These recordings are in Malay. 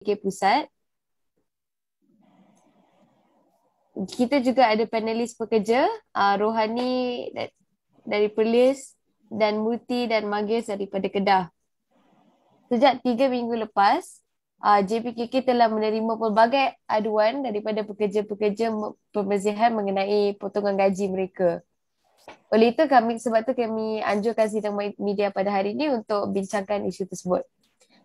Pusat. Kita juga ada panelis pekerja, Rohani dari Perlis dan Muti dan Magis daripada Kedah. Sejak 3 minggu lepas, JPKK telah menerima pelbagai aduan daripada pekerja-pekerja pembersihan mengenai potongan gaji mereka. Oleh itu, sebab tu kami anjurkan sidang media pada hari ini untuk bincangkan isu tersebut.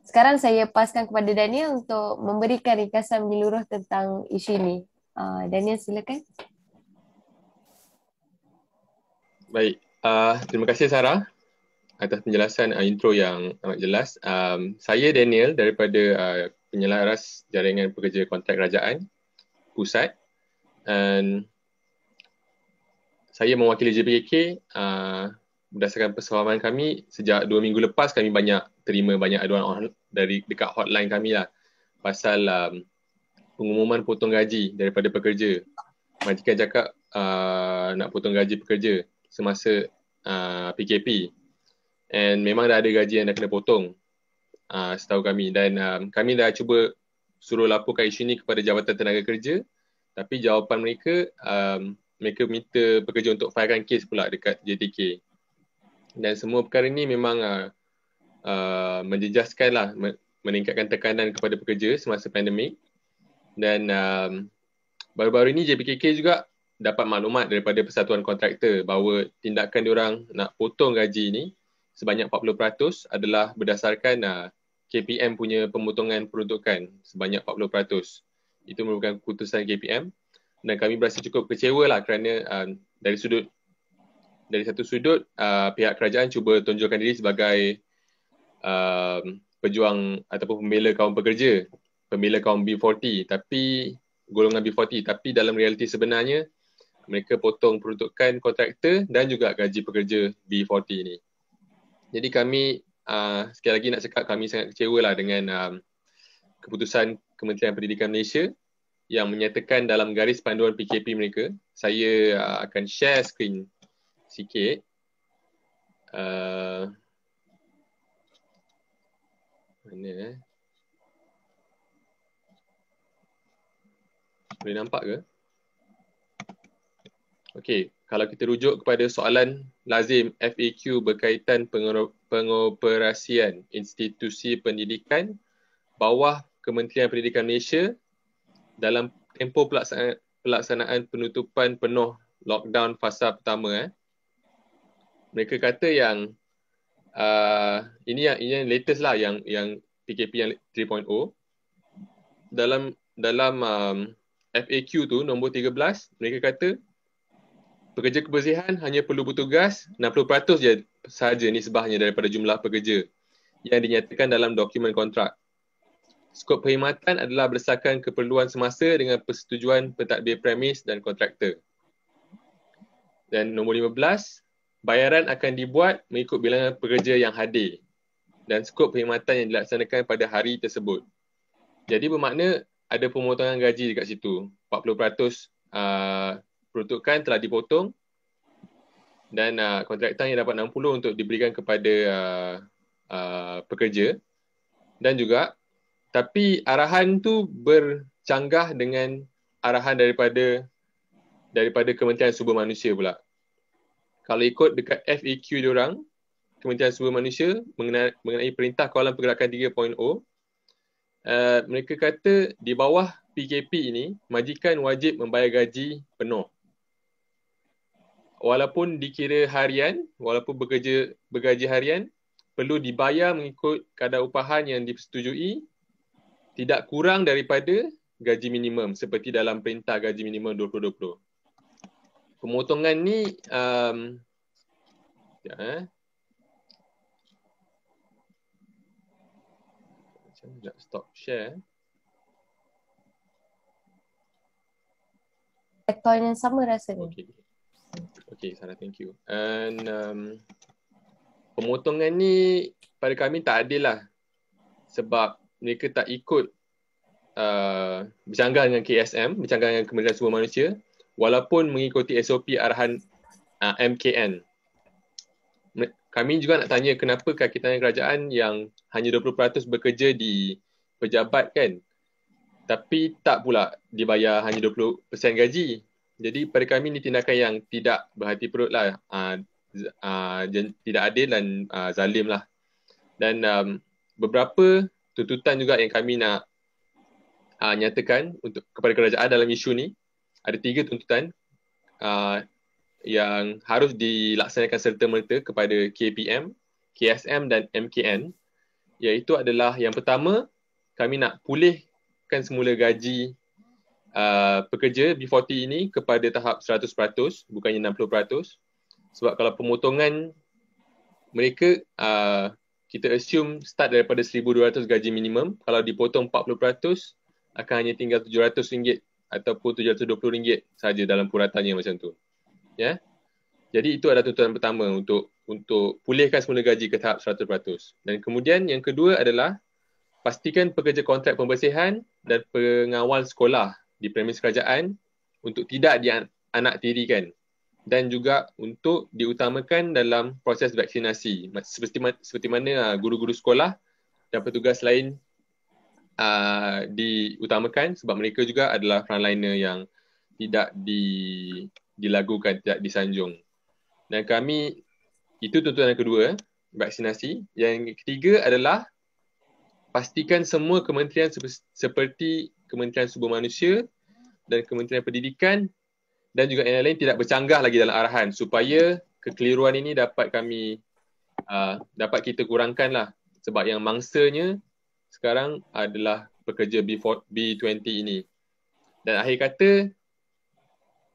Sekarang saya paskan kepada Daniel untuk memberikan ringkasan menyeluruh tentang isu ini. Daniel, silakan. Baik, terima kasih Sarah atas penjelasan intro yang amat jelas. Saya Daniel daripada Penyelaras Jaringan Pekerja Kontrak Kerajaan Pusat, dan saya mewakili JPKK. Berdasarkan persefahaman kami, sejak 2 minggu lepas kami terima banyak aduan dari dekat hotline kami lah pasal pengumuman potong gaji daripada pekerja. Majikan cakap nak potong gaji pekerja semasa PKP. And memang dah ada gaji yang dah kena potong, setahu kami. Dan kami dah cuba suruh laporkan isu ni kepada Jabatan Tenaga Kerja, tapi jawapan mereka, mereka minta pekerja untuk filekan kes pula dekat JTK. Dan semua perkara ni memang menjejaskan lah, meningkatkan tekanan kepada pekerja semasa pandemik. Dan baru-baru ini JPKK juga dapat maklumat daripada Persatuan Kontraktor bahawa tindakan diorang nak potong gaji ni sebanyak 40% adalah berdasarkan KPM punya pemotongan peruntukan sebanyak 40%. Itu merupakan keputusan KPM, dan kami berasa cukup kecewa lah kerana dari satu sudut pihak kerajaan cuba tunjukkan diri sebagai pejuang ataupun pembela kaum pekerja, pembela kaum B40, tapi golongan B40, tapi dalam realiti sebenarnya mereka potong peruntukan kontraktor dan juga gaji pekerja B40 ni. Jadi kami sekali lagi nak cakap kami sangat kecewa lah dengan keputusan Kementerian Pendidikan Malaysia yang menyatakan dalam garis panduan PKP mereka. Saya akan share skrin sikit. Mana boleh nampak ke? Okey, kalau kita rujuk kepada soalan lazim FAQ berkaitan pengoperasian institusi pendidikan bawah Kementerian Pendidikan Malaysia dalam tempoh pelaksanaan penutupan penuh lockdown fasa pertama, mereka kata yang ini yang latest lah, yang PKP yang 3.0. Dalam FAQ tu nombor 13, mereka kata pekerja kebersihan hanya perlu bertugas 60% je sahaja nisbahnya daripada jumlah pekerja yang dinyatakan dalam dokumen kontrak. Skop perkhidmatan adalah berdasarkan keperluan semasa dengan persetujuan pentadbir premis dan kontraktor. Dan nombor 15, bayaran akan dibuat mengikut bilangan pekerja yang hadir dan skop perkhidmatan yang dilaksanakan pada hari tersebut. Jadi bermakna ada pemotongan gaji dekat situ. 40% peruntukan telah dipotong dan kontraktor yang dapat 60% untuk diberikan kepada pekerja. Dan juga, tapi arahan tu bercanggah dengan arahan daripada Kementerian Sumber Manusia pula. Kalau ikut dekat FAQ diorang, Kementerian Sumber Manusia mengenai Perintah Kawalan Pergerakan 3.0, mereka kata di bawah PKP ini, majikan wajib membayar gaji penuh. Walaupun dikira harian, walaupun bergaji harian, perlu dibayar mengikut kadar upahan yang disetujui, tidak kurang daripada gaji minimum seperti dalam Perintah Gaji Minimum 2020. Pemotongan ni stop share. Aktor yang sama rasanya. Okay, Sarah, thank you. And pemotongan ni pada kami tak adil lah, sebab mereka tak ikut bercanggah dengan KSM, bercanggah dengan Kementerian Sumber Manusia, walaupun mengikuti SOP arahan MKN. Kami juga nak tanya kenapa kaki tangan kerajaan yang hanya 20% bekerja di pejabat kan, tapi tak pula dibayar hanya 20% gaji. Jadi pada kami ni tindakan yang tidak berhati perut lah, tidak adil dan zalim lah. Dan beberapa tuntutan juga yang kami nak nyatakan untuk kepada kerajaan dalam isu ni. Ada 3 tuntutan yang harus dilaksanakan serta-merta kepada KPM, KSM dan MKN, iaitu adalah yang pertama, kami nak pulihkan semula gaji pekerja B40 ini kepada tahap 100%, bukannya 60%. Sebab kalau pemotongan mereka, kita assume start daripada 1,200 gaji minimum, kalau dipotong 40%, akan hanya tinggal RM700 ataupun RM720 saja dalam puratannya macam tu. Ya. Jadi itu adalah tuntutan pertama untuk pulihkan semula gaji ke tahap 100%. Dan kemudian yang kedua adalah pastikan pekerja kontrak pembersihan dan pengawal sekolah di premis kerajaan untuk tidak dianaktirikan dan juga untuk diutamakan dalam proses vaksinasi seperti mana guru-guru sekolah dan petugas lain diutamakan sebab mereka juga adalah frontliner yang tidak dilakukan, tidak disanjung. Dan kami, itu tuntutan yang kedua, vaksinasi. Yang ketiga adalah pastikan semua kementerian seperti Kementerian Sumber Manusia dan Kementerian Pendidikan dan juga yang lain tidak bercanggah lagi dalam arahan supaya kekeliruan ini dapat kita kurangkan lah. Sebab yang mangsanya sekarang adalah pekerja B20 ini. Dan akhir kata,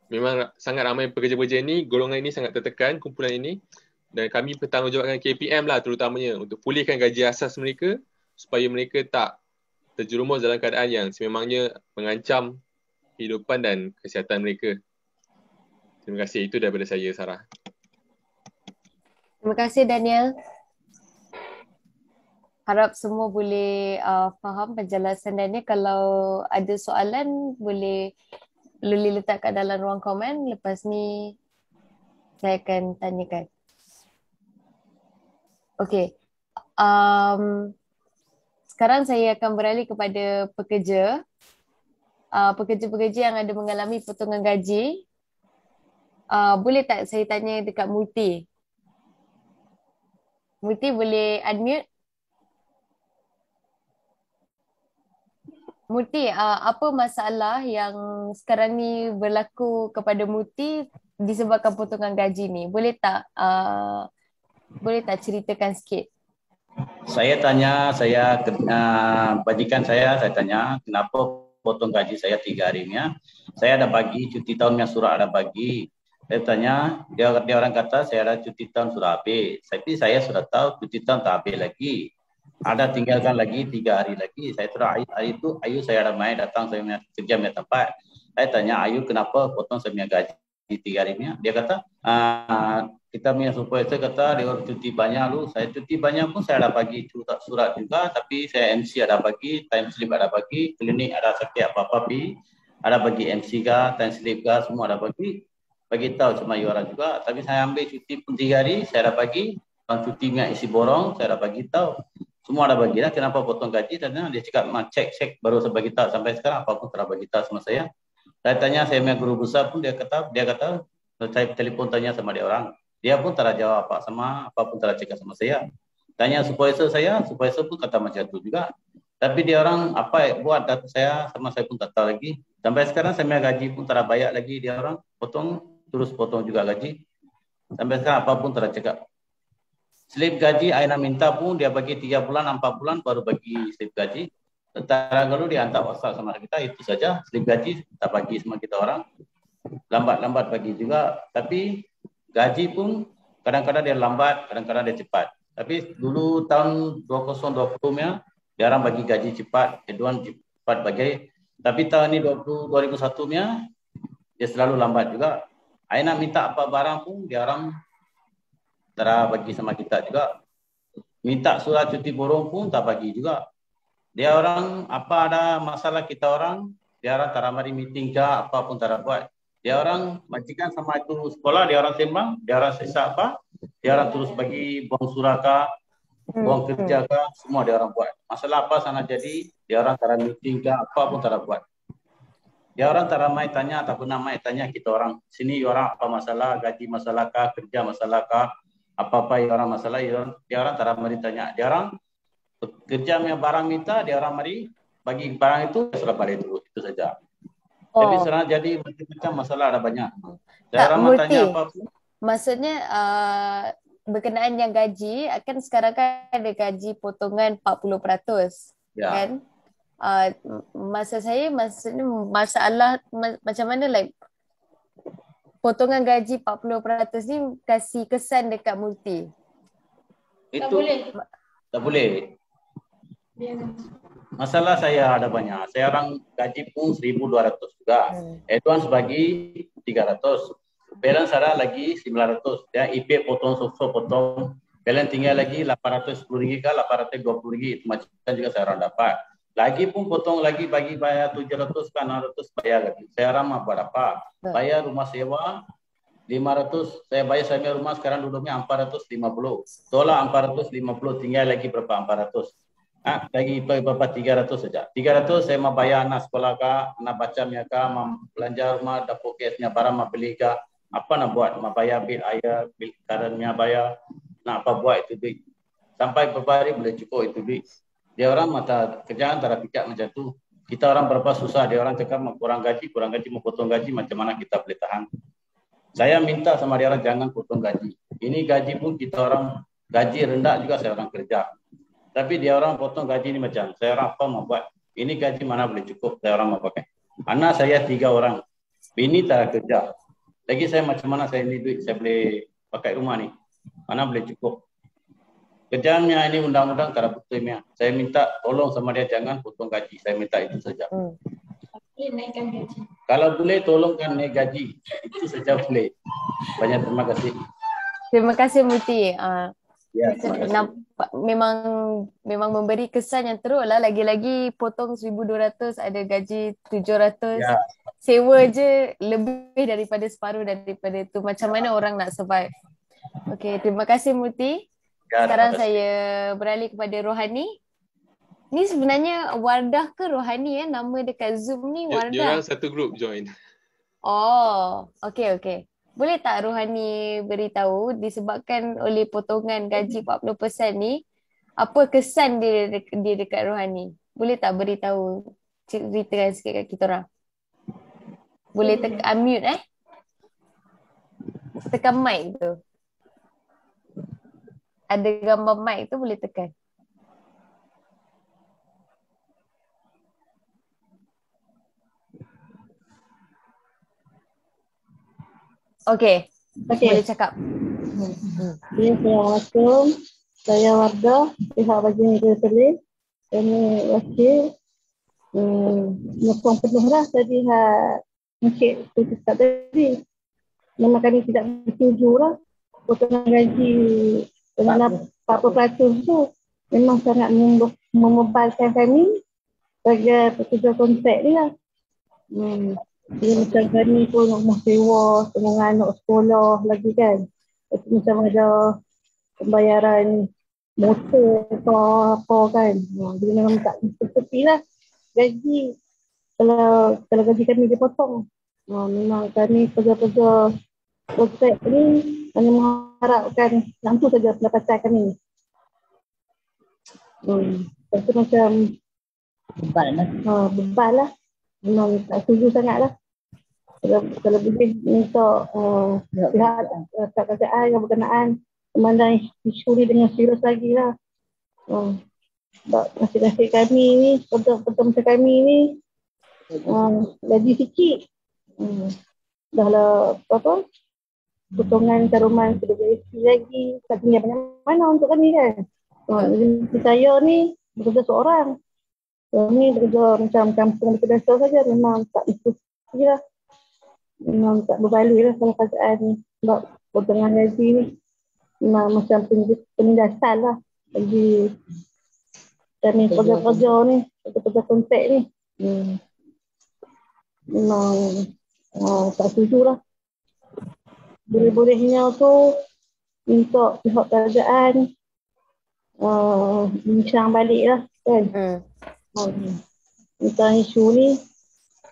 memang sangat ramai pekerja-pekerja ini, golongan ini sangat tertekan, kumpulan ini. Dan kami bertanggungjawabkan KPM lah terutamanya untuk pulihkan gaji asas mereka supaya mereka tak terjerumus dalam keadaan yang sememangnya mengancam kehidupan dan kesihatan mereka. Terima kasih. Itu daripada saya, Sarah. Terima kasih, Daniel. Harap semua boleh faham penjelasan Daniel. Kalau ada soalan, boleh letak kat dalam ruang komen. Lepas ni, saya akan tanyakan. Okey. Sekarang saya akan beralih kepada pekerja. Pekerja-pekerja yang ada mengalami potongan gaji. Boleh tak saya tanya dekat Multi? Multi boleh unmute? Multi, apa masalah yang sekarang ni berlaku kepada Multi disebabkan potongan gaji ni? Boleh tak ceritakan sikit? Saya bajikan saya tanya kenapa potong gaji saya 3 hari ni. Saya ada bagi cuti tahun yang surat ada bagi. Saya tanya, dia orang kata saya ada cuti tahun sudah habis. Tapi saya sudah tahu cuti tahun tak habis lagi. Ada tinggalkan lagi 3 hari lagi. Saya sudah hari itu Ayu saya ada main datang saya punya kerja punya tempat. Saya tanya Ayu kenapa potong saya punya gaji 3 hari ni. Dia kata kita punya supervisor kata dia cuti banyak lu. Saya cuti banyak pun saya ada bagi surat juga, tapi saya MC ada bagi, time slip ada bagi, klinik ada sakit apa-apa pi, ada bagi MC ga, time slip ga semua ada bagi tahu sama orang juga. Tapi saya ambil cuti pun 3 hari saya ada bagi, cuti punya isi borong saya ada bagi tahu. Semua ada bagi lah. Kenapa potong gaji? Dan dia cakap cek baru saya bagi tahu sampai sekarang apa pun telah bagi tahu sama saya. Saya tanya saya punya guru besar pun dia kata saya telefon tanya sama dia orang. Dia pun tak ada jawab apa pun tak ada cakap sama saya. Tanya supervisor pun kata macam tu juga. Tapi dia orang apa buat data saya sama saya pun tak tahu lagi. Sampai sekarang saya punya gaji pun tak ada bayar lagi dia orang. Terus potong juga gaji. Sampai sekarang apa pun tak ada cakap. Slip gaji Aina minta pun dia bagi 3 bulan, 4 bulan baru bagi slip gaji. Tentara kalau dia hantar WhatsApp sama kita itu saja. Slip gaji tak bagi semua kita orang. Lambat-lambat bagi juga. Tapi gaji pun kadang-kadang dia lambat, kadang-kadang dia cepat. Tapi dulu tahun 2020-nya, dia orang bagi gaji cepat, Edwan cepat bagi. Tapi tahun ini 2021-nya, dia selalu lambat juga. Aina minta apa barang pun, dia orang tak bagi sama kita juga. Minta surat cuti borong pun tak bagi juga. Dia orang, apa ada masalah kita orang, dia orang tak mari meeting ke, apa pun tak buat. Dia orang majikan sama itu sekolah, dia orang sembang, dia orang sisa apa, dia orang terus bagi buang suraka, Ruang kerja kah, semua dia orang buat. Masalah apa sana jadi, dia orang cara meeting kah, apa pun cara buat. Dia orang tak ramai tanya, tak pernah mai tanya kita orang. Sini orang apa masalah, gaji masalah kah, kerja masalah kah, apa-apa yang orang masalah, dia orang tak ramai tanya. Dia orang kerja punya barang minta, dia orang mari bagi barang itu, sudah balik dulu, itu saja. Jadi sekarang jadi macam-macam masalah ada banyak. Dia Tak, orang tanya Murti. apa pun. Maksudnya berkenaan yang gaji, akan sekarang kan ada gaji potongan 40%, Ya. kan? Masa saya, maksudnya masalah macam mana like potongan gaji 40% ni kasih kesan dekat Multi. Itu tak boleh. Masalah saya ada banyak. Saya orang gaji pun 1.200 juga. Advance bagi 300. Balance ada lagi 900. Ya, IP potong, sosok potong. Balance tinggal lagi 810 ringgit ke 820 ringgit. Itu macam juga saya orang dapat. Lagi pun potong lagi bagi bayar 700 ke 600 bayar lagi. Saya orang apa dapat? Bayar rumah sewa 500. Saya bayar saya rumah sekarang duduknya 450. Tolak 450 tinggal lagi berapa 400. Lagi berapa 300 saja. 300 saya mau bayar anak sekolah kah, anak baca punya kah, belanja rumah, dapur kesnya barang mau beli kah. Apa nak buat? Mau bayar bil air, bil karannya bayar. Nak apa buat itu duit. Sampai beberapa hari boleh cukup itu duit. Dia orang mata kerjaan antara pikir macam tu. Kita orang berapa susah, dia orang cakap kurang gaji mau potong gaji, macam mana kita boleh tahan. Saya minta sama dia orang jangan potong gaji. Ini gaji pun kita orang gaji rendah juga saya orang kerja. Tapi dia orang potong gaji ni macam, saya orang apa mau buat? Ini gaji mana boleh cukup, saya orang mau pakai. Anak saya 3 orang, bini tak kerja. Lagi saya macam mana saya ini duit, saya boleh pakai rumah ni. Mana boleh cukup. Kerjaannya ini undang-undang tak ada betulnya. Saya minta tolong sama dia jangan potong gaji. Saya minta itu saja. Naikkan gaji. Kalau boleh tolongkan naik gaji. Itu saja boleh. Banyak terima kasih. Terima kasih Muti. Ya, terima kasih. Memang memberi kesan yang teruk lah. Lagi-lagi potong 1.200, ada gaji 700. Ya. Sewa je lebih daripada separuh daripada itu. Macam mana orang nak survive? Okey, terima kasih Muti. Ya, Sekarang saya beralih kepada Rohani. Ni sebenarnya Wardah ke Rohani nama dekat Zoom ni Wardah. Dia orang satu group join. Oh, okey. Boleh tak Rohani beritahu disebabkan oleh potongan gaji 40% ni, apa kesan dia dekat Rohani? Boleh tak beritahu, ceritakan sikit kat kita orang? Boleh unmute tekan mic tu. Ada gambar mic tu boleh tekan. Okey. Boleh cakap. Assalamualaikum. Saya Wardah, pihak bagi negara Perlis. Kami wakil menyokong penuh lah tadi Encik tu cakap tadi. Memang kami tidak bersetuju lah potongan gaji dengan 40% tu memang sangat membebankan kami sebagai pekerja kontrak ni lah. Dia macam kami pun rumah sewa dengan anak sekolah lagi kan. Macam ada pembayaran motor apa kan. Dia memang tak seperti lah gaji. Kalau gaji kami dipotong. Memang kami pekerja-pekerja kontrak ni hanya mengharapkan lampu saja pendapatan kami. Itu macam beban lah. Memang tak setuju sangat lah. Kalau boleh minta pihak kerajaan yang berkenaan memandang isu ni dengan serius lagi lah. Sebab nasib kami ni, betul-betul macam kami ni gaji sikit. Dah lah potongan caruman sudah jadi lagi. Tak tinggal banyak mana untuk kami kan. Jadi saya ni bekerja seorang. Kami bekerja macam kampung biasa saja, memang tak diskusi lah. Memang tak berbaloi lah sama kerajaan ni. Sebab potongan gaji ni memang macam penindasan lah bagi kami pekerja-pekerja ni, pekerja kontrak ni. Memang tak setuju lah. Boleh-bolehnya tu minta pihak kerajaan bincang balik lah kan. Tentang isu ni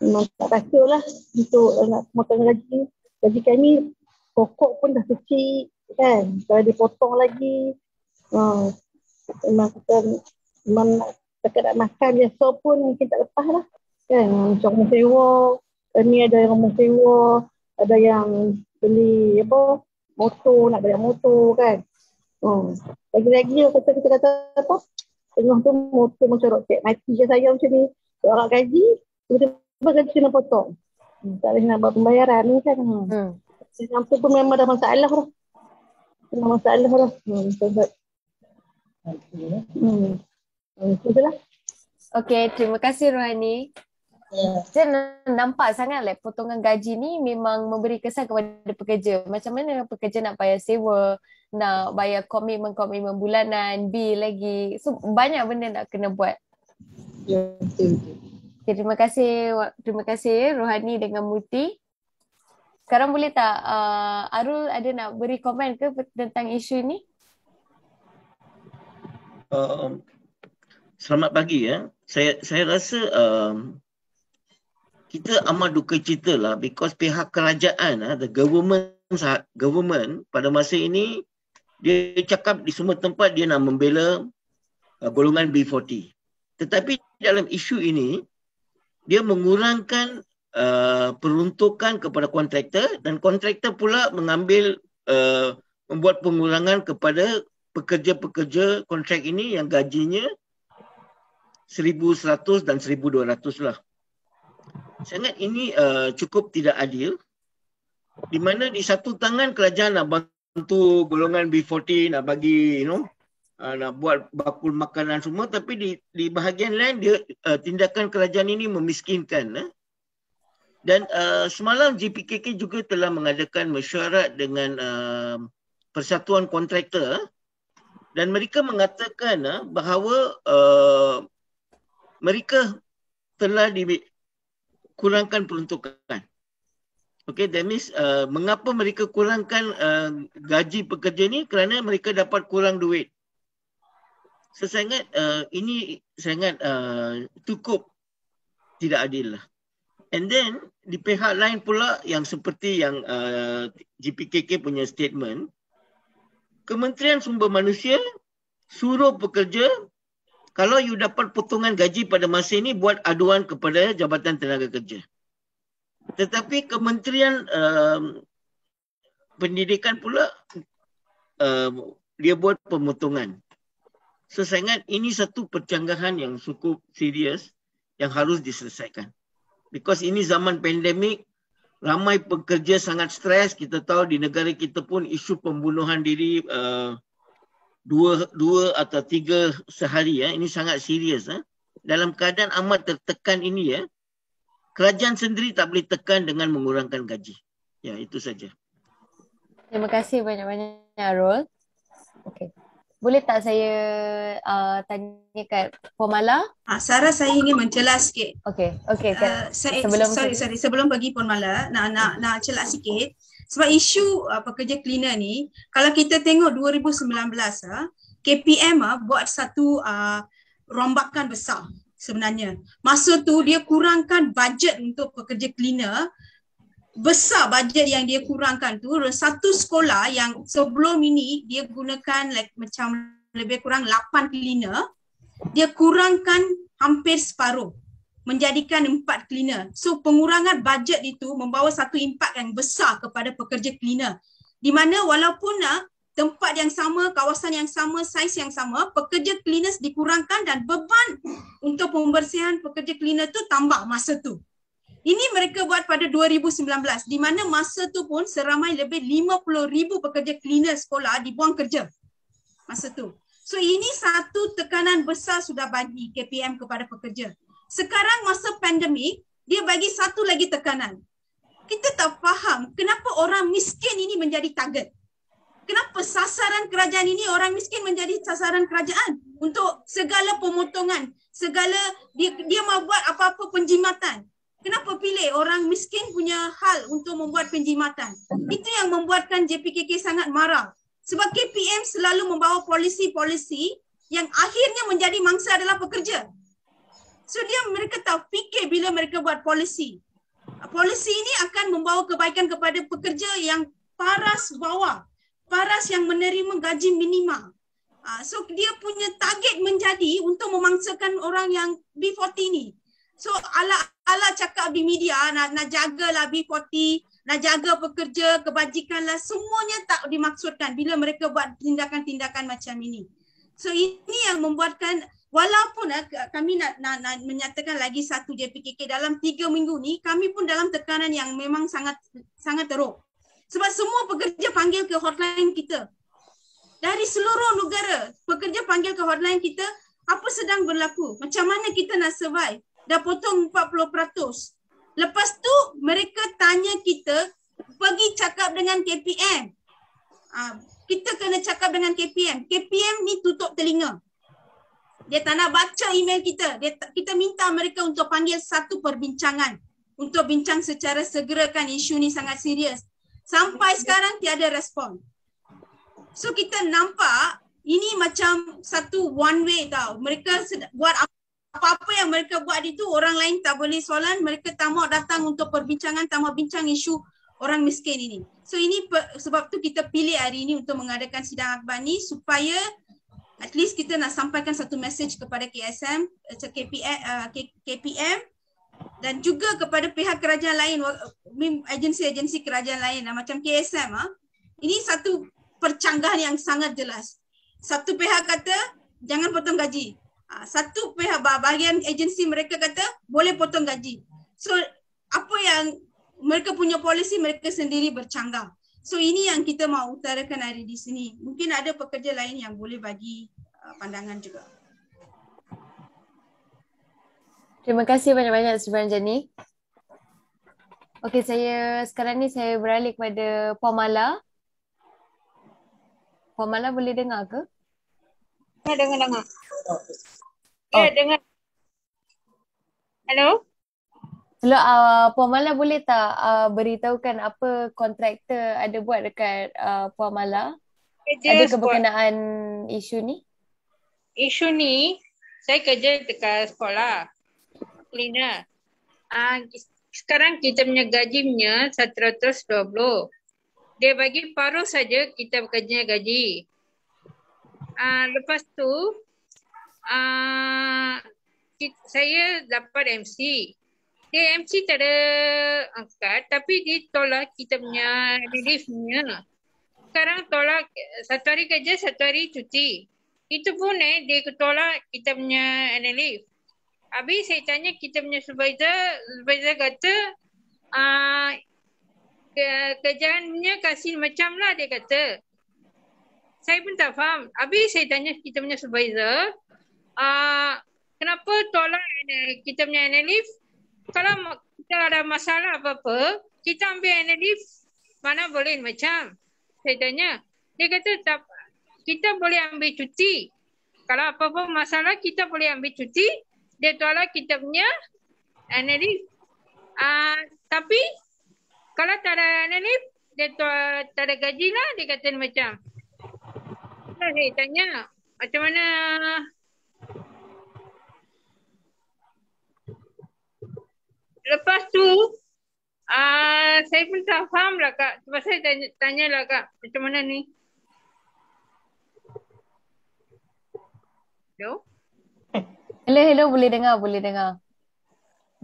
memang tak patut lah untuk nak potong gaji. Gaji kami pokok pun dah kecil kan. Kalau dipotong lagi memang kita memang dekat nak makan biasa pun mungkin tak lepas lah kan. Macam rumah sewa, ni ada yang rumah sewa, ada yang beli motor, nak beli motor kan. Lagi-lagi kita kata apa, tengah tu motor macam roket mati je saya macam ni, orang gaji tiba-tiba gaji kena potong, tak boleh nak buat pembayaran ni kan. Yang tu pun memang dah masalah lah, itulah. Okey, terima kasih Rohani. Saya nampak sangat potongan gaji ni memang memberi kesan kepada pekerja. Macam mana pekerja nak bayar sewa, nak bayar komitmen bulanan, bil lagi. So banyak benda nak kena buat. Ya, betul. Okay, terima kasih Rohani dengan Muti. Sekarang boleh tak Arul ada nak beri komen ke tentang isu ni? Selamat pagi ya. Saya rasa kita amat duka cita lah because pihak kerajaan, the government pada masa ini dia cakap di semua tempat dia nak membela golongan B40. Tetapi dalam isu ini dia mengurangkan peruntukan kepada kontraktor dan kontraktor pula mengambil membuat pengurangan kepada pekerja-pekerja kontrak ini yang gajinya 1,100 dan 1,200 lah. Sangat ini cukup tidak adil, di mana di satu tangan kerajaan nak bantu golongan B40, nak bagi nak buat bakul makanan semua, tapi di bahagian lain dia tindakan kerajaan ini memiskinkan. Dan semalam JPKK juga telah mengadakan mesyuarat dengan Persatuan Kontraktor dan mereka mengatakan bahawa mereka telah kurangkan peruntukan. Okay, that means mengapa mereka kurangkan gaji pekerja ni? Kerana mereka dapat kurang duit. So ini sangat cukup tidak adil lah. And then di pihak lain pula yang seperti yang GPKK punya statement, Kementerian Sumber Manusia suruh pekerja, kalau you dapat potongan gaji pada masa ini, buat aduan kepada Jabatan Tenaga Kerja. Tetapi Kementerian Pendidikan pula dia buat pemotongan. So sangat ini satu percanggahan yang cukup serius yang harus diselesaikan. Because ini zaman pandemik, ramai pekerja sangat stres. Kita tahu di negara kita pun isu pembunuhan diri dua atau tiga sehari ini sangat serius. Dalam keadaan amat tertekan ini kerajaan sendiri tak boleh tekan dengan mengurangkan gaji. Ya, itu saja. Terima kasih banyak-banyak Arul. Okey. Boleh tak saya tanya kat Puan Mala? Sarah, saya ingin mencela sikit. Okey. Sebelum pergi Puan Mala, nak celak sikit. Sebab isu pekerja cleaner ni, kalau kita tengok 2019, KPM buat satu rombakan besar sebenarnya. Masa tu dia kurangkan bajet untuk pekerja cleaner. Besar bajet yang dia kurangkan tu, satu sekolah yang sebelum ini dia gunakan macam lebih kurang 8 cleaner, dia kurangkan hampir separuh, menjadikan 4 cleaner. So pengurangan bajet itu membawa satu impak yang besar kepada pekerja cleaner, di mana walaupun tempat yang sama, kawasan yang sama, saiz yang sama, pekerja cleaners dikurangkan dan beban untuk pembersihan pekerja cleaner tu tambah masa tu. Ini mereka buat pada 2019, di mana masa tu pun seramai lebih 50,000 pekerja cleaner sekolah dibuang kerja masa tu. So ini satu tekanan besar sudah bagi KPM kepada pekerja. Sekarang masa pandemik, dia bagi satu lagi tekanan. Kita tak faham kenapa orang miskin ini menjadi target. Kenapa sasaran kerajaan ini orang miskin menjadi sasaran kerajaan untuk segala pemotongan, segala dia mau buat apa-apa penjimatan. Kenapa pilih orang miskin punya hal untuk membuat penjimatan? Itu yang membuatkan JPKK sangat marah. Sebab KPM selalu membawa polisi-polisi yang akhirnya menjadi mangsa adalah pekerja. So mereka tahu fikir bila mereka buat polisi. Polisi ini akan membawa kebaikan kepada pekerja yang paras bawah, paras yang menerima gaji minimal. So dia punya target menjadi untuk memangsakan orang yang B40 ni. So ala cakap di media nak jagalah B40, nak jaga pekerja, kebajikan lah, semuanya tak dimaksudkan bila mereka buat tindakan-tindakan macam ini. So ini yang membuatkan, walaupun kami nak menyatakan lagi satu JPKK dalam 3 minggu ni, kami pun dalam tekanan yang memang sangat teruk. Sebab semua pekerja panggil ke hotline kita. Dari seluruh negara, pekerja panggil ke hotline kita, apa sedang berlaku? Macam mana kita nak survive? Dah potong 40%. Lepas tu mereka tanya kita, pergi cakap dengan KPM. Kita kena cakap dengan KPM. KPM ni tutup telinga. Dia tak nak baca email kita. Kita minta mereka untuk panggil satu perbincangan. Untuk bincang secara segera, kan isu ni sangat serius. Sampai sekarang tiada respon. So kita nampak ini macam satu one way tau. Mereka buat apa-apa yang mereka buat itu, orang lain tak boleh soalan. Mereka tak mau datang untuk perbincangan, tak mau bincang isu orang miskin ini. So ini sebab tu kita pilih hari ini untuk mengadakan sidang akhbar ni, supaya at least kita nak sampaikan satu message kepada KSM, KPM dan juga kepada pihak kerajaan lain, agensi-agensi kerajaan lain macam KSM. Ini satu percanggahan yang sangat jelas. Satu pihak kata jangan potong gaji. Satu pihak bahagian agensi mereka kata boleh potong gaji. So apa yang mereka punya polisi, mereka sendiri bercanggah. So ini yang kita mahu utarakan hari di sini. Mungkin ada pekerja lain yang boleh bagi pandangan juga. Terima kasih banyak-banyak Subrang Jani. Okey, sekarang ni saya beralih kepada Puan Mala. Puan Mala boleh dengar ke? Ya, dengar. Ya, dengar. Hello? Hello, Puan Mala boleh tak beritahukan apa kontraktor ada buat dekat Puan Mala? Ada berkenaan isu ni? Isu ni, saya kerja dekat sekolah. Cleaner. Sekarang kita punya gajinya 120. Dia bagi paruh saja kita bekerja gaji. Lepas tu, saya dapat MC. Dia MC tak ada angkat, tapi dia tolak kita punya relief-nya. Sekarang tolak 1 hari kerja, 1 hari cuti. Itu pun dia tolak kita punya relief. Habis saya tanya kita punya supervisor kata kerjaannya kasih macam lah, dia kata. Saya pun tak faham. Habis saya tanya kita punya supervisor, kenapa tolak kita punya relief? Kalau kita ada masalah apa-apa, kita ambil relief, mana boleh macam. Saya tanya. Dia kata tak, kita boleh ambil cuti. Kalau apa-apa masalah, kita boleh ambil cuti. Dia tolak kita punya relief. Tapi kalau tak ada relief, dia tak ada gaji lah, dia kata macam. Saya tanya, macam mana? Lepas tu, saya pun tak faham lah Kak. Sebab saya tanya lah Kak, macam mana ni? Hello? Hello, boleh dengar.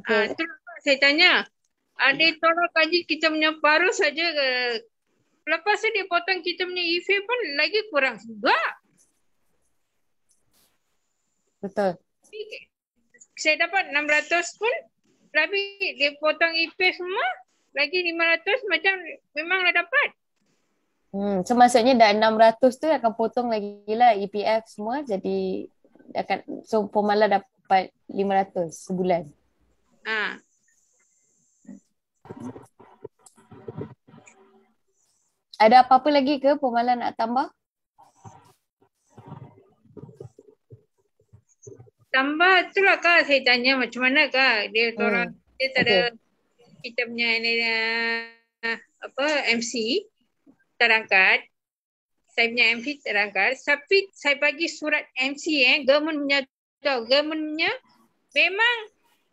Okay. Tu saya tanya, dia tolak gaji kita punya paruh saja ke? Lepas tu dia potong kita punya IF pun lagi kurang juga. Betul. Saya dapat 600 pun, tapi dia potong IF semua, lagi 500 macam memanglah dapat. So maksudnya dah 600 tu akan potong lagi lah EPF semua, jadi so Puan Mala dapat 500 sebulan. Ada apa-apa lagi ke Puan Mala nak tambah? Tambah tu lah Kak, saya tanya macam mana Kak, dia orang dia tak ada kita punya MC terangkat. saya punya MC terangkan, tapi saya bagi surat MC government punya tahu, government punya memang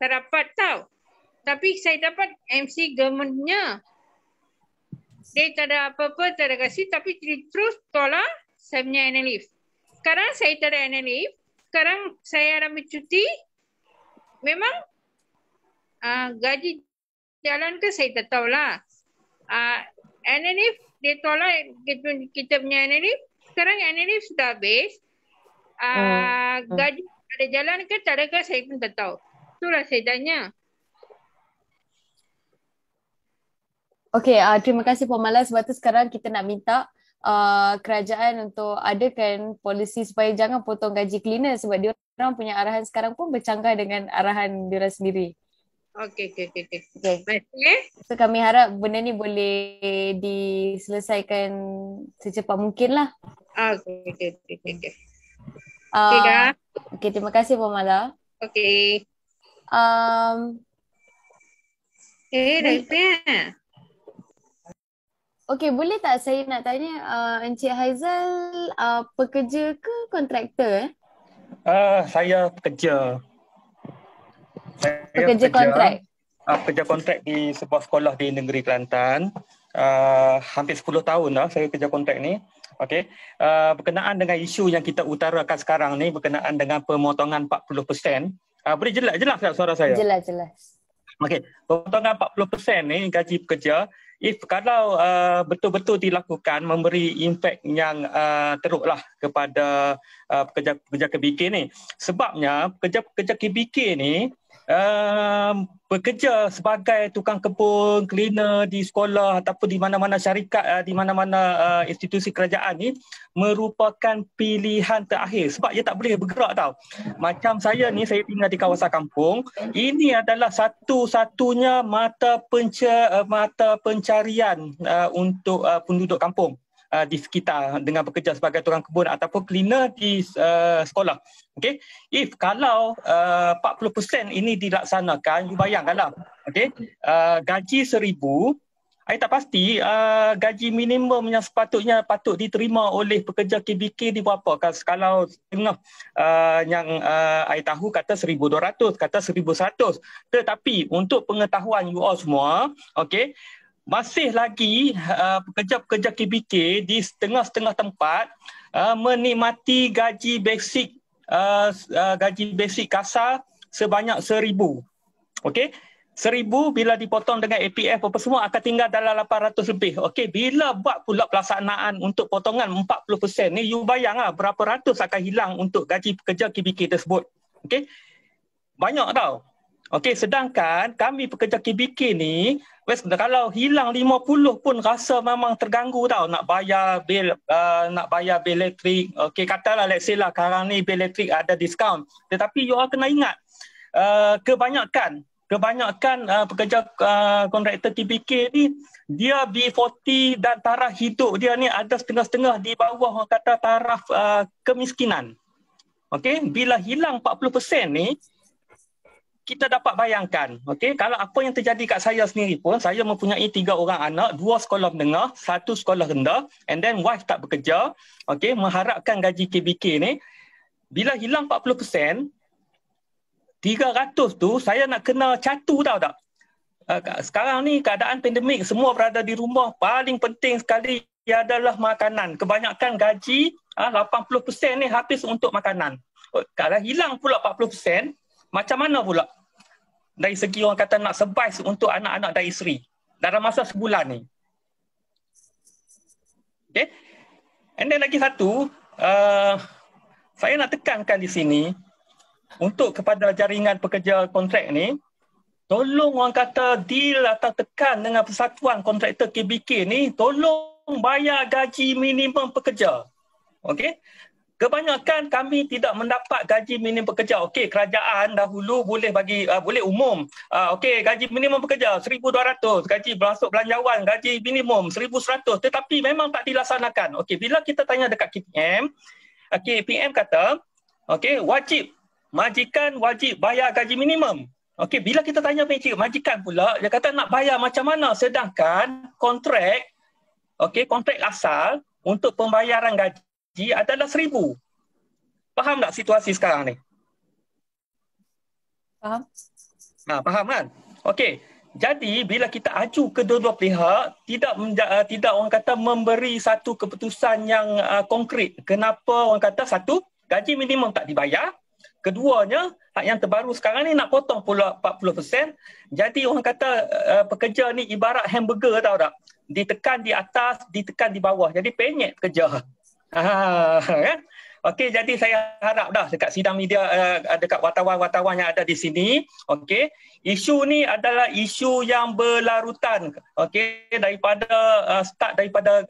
tak dapat tahu. Tapi saya dapat MC government punya. Dia tak ada apa-apa, tak ada kasih, tapi terus tolak saya punya annual leave. Sekarang saya tak ada annual leave, sekarang saya ambil cuti, memang gaji jalan ke saya tak tahulah. Annual leave dia tolak kita punya annual leave. Sekarang annual leave sudah habis. Gaji ada jalan ke tak ada ke saya pun tak tahu. Itulah saya tanya. Okey, terima kasih Puan Mala. Sebab tu sekarang kita nak minta kerajaan untuk adakan polisi supaya jangan potong gaji cleaner sebab dia orang punya arahan sekarang pun bercanggah dengan arahan dia orang sendiri. Okey. Okay. So kami harap benda ni boleh diselesaikan secepat mungkin lah. Okey. Okey, terima kasih Puan Mala. Okey. Dah. Okey, boleh tak saya nak tanya Encik Haizal pekerja ke kontraktor? Saya pekerja. Pekerja kontrak? Pekerja kontrak di sebuah sekolah di negeri Kelantan. Hampir 10 tahun dah saya kerja kontrak ni. Okey. Berkenaan dengan isu yang kita utarakan sekarang ni berkenaan dengan pemotongan 40%. Boleh jelas tak suara saya? Jelas. Okey, pemotongan 40% ni gaji pekerja, kalau betul-betul dilakukan memberi impak yang teruklah kepada pekerja-pekerja KBK ni. Sebabnya pekerja-pekerja KBK ni bekerja sebagai tukang kebun, cleaner di sekolah ataupun di mana-mana syarikat, di mana-mana institusi kerajaan ni merupakan pilihan terakhir sebab dia tak boleh bergerak tau. Macam saya ni, saya tinggal di kawasan kampung. Ini adalah satu-satunya mata pencarian untuk penduduk kampung di sekitar dengan bekerja sebagai tukang kebun ataupun cleaner di sekolah. Okey, kalau 40% ini dilaksanakan, you bayangkanlah. Okey, gaji 1,000, saya tak pasti gaji minimum yang sepatutnya patut diterima oleh pekerja KBK di berapa. Kalau tengah yang saya tahu kata 1,200, kata 1,100. Tetapi untuk pengetahuan you all semua, okey, masih lagi pekerja-pekerja KBK di setengah-setengah tempat menikmati gaji basic kasar sebanyak 1,000. Okey, 1,000 bila dipotong dengan APF apa semua akan tinggal dalam 800 lebih. Okey, bila buat pula pelaksanaan untuk potongan 40% ni, you bayanglah berapa ratus akan hilang untuk gaji pekerja KBK tersebut. Okey, banyak tau. Okey, sedangkan kami pekerja KBK ni, kalau hilang 50 pun rasa memang terganggu tau. Nak bayar bil elektrik. Okey, katalah let's say lah sekarang ni bil elektrik ada diskaun. Tetapi you all kena ingat, kebanyakan pekerja kontraktor KBK ni, dia B40 dan taraf hidup dia ni ada setengah-setengah di bawah orang kata taraf kemiskinan. Okey, bila hilang 40% ni, kita dapat bayangkan, okey, kalau apa yang terjadi kat saya sendiri pun, saya mempunyai 3 orang anak, 2 sekolah menengah, 1 sekolah rendah, and then wife tak bekerja, okey, mengharapkan gaji KBK ni, bila hilang 40%, 300 tu saya nak kena catu tau tak? Sekarang ni keadaan pandemik, semua berada di rumah, paling penting sekali adalah makanan. Kebanyakan gaji 80% ni habis untuk makanan. Kalau hilang pula 40%, macam mana pula dari segi orang kata nak survive untuk anak-anak dan isteri dalam masa sebulan ni? Okay. And then lagi satu, saya nak tekankan di sini untuk kepada jaringan pekerja kontrak ni, tolong orang kata deal atau tekan dengan persatuan kontraktor KBK ni, tolong bayar gaji minimum pekerja. Okey? Kebanyakan kami tidak mendapat gaji minimum pekerja. Okey, kerajaan dahulu boleh bagi boleh umum. Okey, gaji minimum pekerja 1,200, gaji masuk belanjawan gaji minimum 1,100, tetapi memang tak dilaksanakan. Okey, bila kita tanya dekat KPM, KPM kata, okey, majikan wajib bayar gaji minimum. Okey, bila kita tanya majikan pula, dia kata nak bayar macam mana sedangkan kontrak, okey, kontrak asal untuk pembayaran gaji adalah 1,000. Faham tak situasi sekarang ni? Faham? Faham kan? Okey. Jadi bila kita aju kedua-dua pihak, tidak orang kata memberi satu keputusan yang konkret. Kenapa orang kata satu, gaji minimum tak dibayar. Keduanya, yang terbaru sekarang ni nak potong pula 40%. Jadi orang kata pekerja ni ibarat hamburger, tahu tak? Ditekan di atas, ditekan di bawah. Jadi penyek kerja. Kan? Okey, jadi saya harap dah dekat sidang media, dekat wartawan-wartawan yang ada di sini, okey, isu ni adalah isu yang berlarutan. Okey, daripada start daripada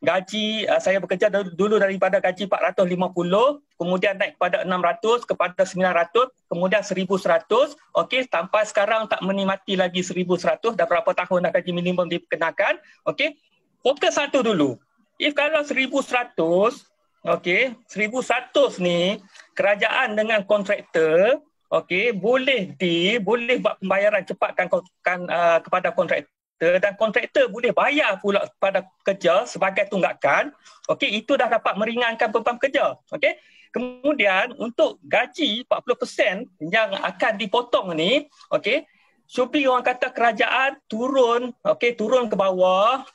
gaji, saya bekerja dulu daripada gaji 450, kemudian naik kepada 600, kepada 900, kemudian 1,100, okey, sampai sekarang tak menikmati lagi 1,100, dah berapa tahun dah gaji minimum dikenakan. Okey, fokus satu dulu. If kalau 1,100, okey, 1,100 ni kerajaan dengan kontraktor, okey, boleh buat pembayaran cepatkan kepada kontraktor, dan kontraktor boleh bayar pula kepada pekerja sebagai tunggakan. Okey, itu dah dapat meringankan beban pekerja. Okey. Kemudian untuk gaji 40% yang akan dipotong ni, okey, supaya orang kata kerajaan turun ke bawah,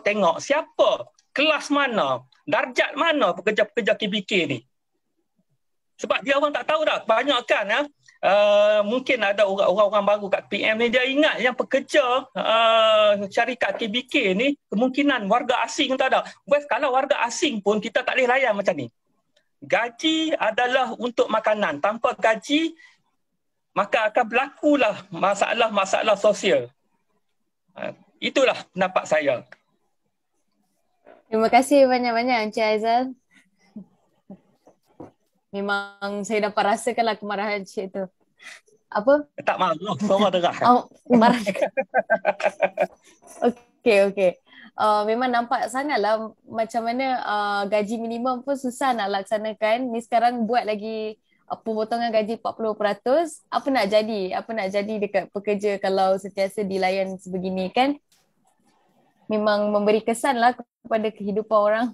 tengok siapa, kelas mana, darjat mana pekerja-pekerja KBK ni. Sebab dia orang tak tahu dah. Banyak kan mungkin ada orang-orang baru kat PM ni, dia ingat yang pekerja syarikat KBK ni kemungkinan warga asing, tak ada. Well, kalau warga asing pun kita tak boleh layan macam ni. Gaji adalah untuk makanan. Tanpa gaji, maka akan berlakulah masalah-masalah sosial. Itulah pendapat saya. Terima kasih banyak-banyak Encik Aizal. Memang saya dapat rasakanlah kemarahan Encik tu. Apa? Tak malu, semua derah. Marah. Okey. Memang nampak sangatlah macam mana gaji minimum pun susah nak laksanakan. Ni sekarang buat lagi pemotongan gaji 40%. Apa nak jadi dekat pekerja kalau sentiasa dilayan sebegini kan? Memang memberi kesan lah kepada kehidupan orang.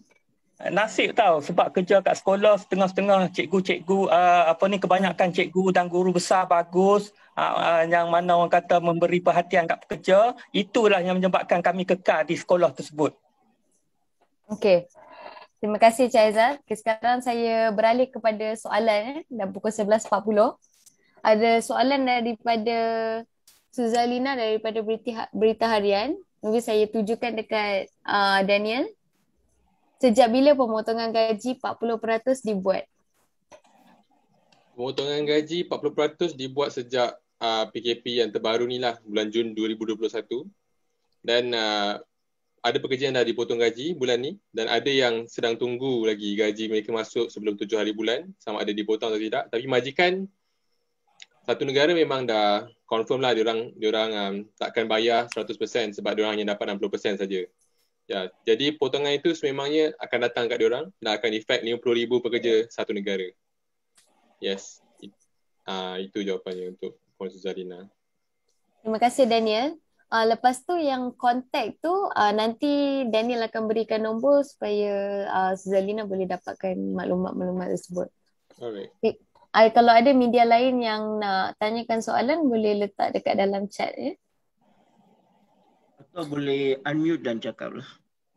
Nasib tahu, sebab kerja kat sekolah setengah-setengah cikgu-cikgu kebanyakan cikgu dan guru besar bagus, yang mana orang kata memberi perhatian kat pekerja, itulah yang menyebabkan kami kekal di sekolah tersebut. Okey. Terima kasih Cik Aizal. Sekarang saya beralih kepada soalan dah pukul 11.40. Ada soalan daripada Suzalina daripada Berita Harian. Mungkin saya tujukan dekat Daniel. Sejak bila pemotongan gaji 40% dibuat? Pemotongan gaji 40% dibuat sejak PKP yang terbaru ni lah, bulan Jun 2021. Dan ada pekerja yang dah dipotong gaji bulan ni, dan ada yang sedang tunggu lagi gaji mereka masuk sebelum 7 hari bulan, sama ada dipotong atau tidak. Tapi majikan satu negara memang dah confirm lah diorang takkan bayar 100% sebab diorang hanya dapat 60% saja. Ya, jadi potongan itu sememangnya akan datang kat diorang dan akan efek 50,000 pekerja satu negara. Yes. Itu jawapannya untuk Puan Suzalina. Terima kasih Daniel. Lepas tu yang kontak tu nanti Daniel akan berikan nombor supaya Suzalina boleh dapatkan maklumat-maklumat tersebut. Alright. Kalau ada media lain yang nak tanyakan soalan, boleh letak dekat dalam chat ya. Atau boleh unmute dan cakap lah.